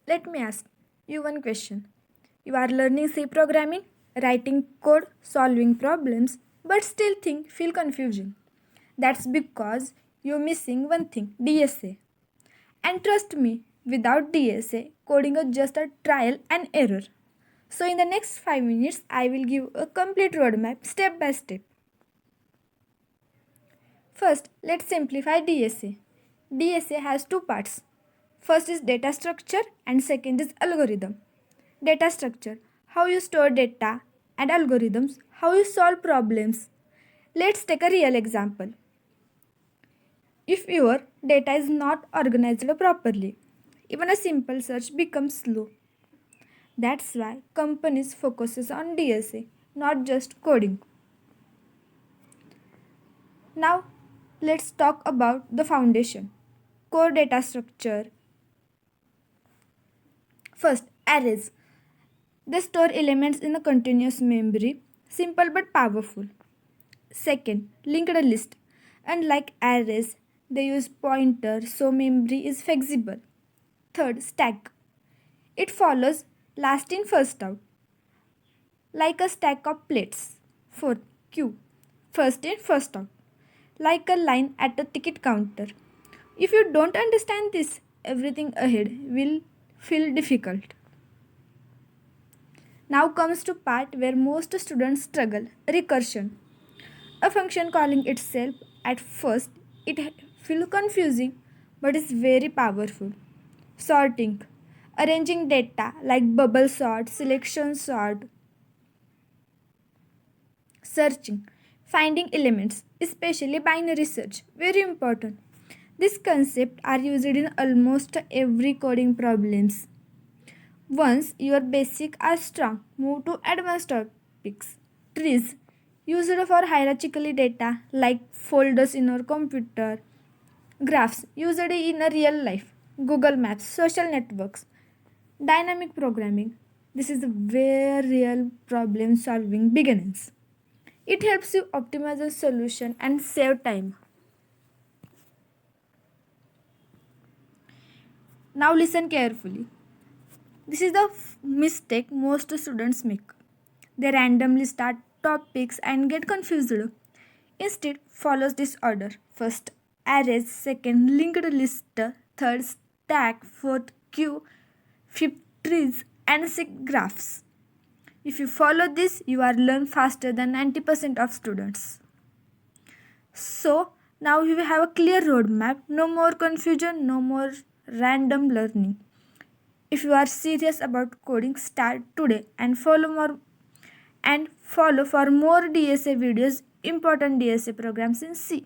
Let me ask you one question. You are learning C programming, writing code, solving problems, but still feel confusion. That's because you're missing one thing, DSA. And trust me, without DSA, coding is just a trial and error. So in the next 5 minutes, I will give a complete roadmap step by step. First, let's simplify DSA. DSA has two parts. First is data structure and second is algorithm. Data structure, how you store data, and algorithms, how you solve problems. Let's take a real example. If your data is not organized properly, even a simple search becomes slow. That's why companies focuses on DSA, not just coding. Now, let's talk about the foundation. Core data structure. First, arrays. They store elements in a continuous memory, simple but powerful. Second, linked list. Unlike arrays, they use pointers so memory is flexible. Third, stack. It follows last in first out, like a stack of plates. Fourth, queue. First in first out, like a line at a ticket counter. If you don't understand this, everything ahead will feel difficult. Now comes to part where most students struggle, recursion. A function calling itself at first it feels confusing but is very powerful. Sorting, arranging data like bubble sort, selection sort, searching, finding elements, especially binary search, very important. These concepts are used in almost every coding problems. Once your basics are strong, move to advanced topics. Trees, used for hierarchically data like folders in your computer. Graphs, used in a real life. Google Maps, social networks. Dynamic programming. This is where real problem solving begins. It helps you optimize a solution and save time. Now listen carefully. This is the mistake most students make. They randomly start topics and get confused. Instead, follows this order. First, arrays, second, linked list, third, stack, fourth, queue, fifth, trees, and sixth, graphs. If you follow this, you are learn faster than 90% of students. So, now you have a clear roadmap, no more confusion, no more random learning. If you are serious about coding, start today and follow for more DSA videos, important DSA programs in C.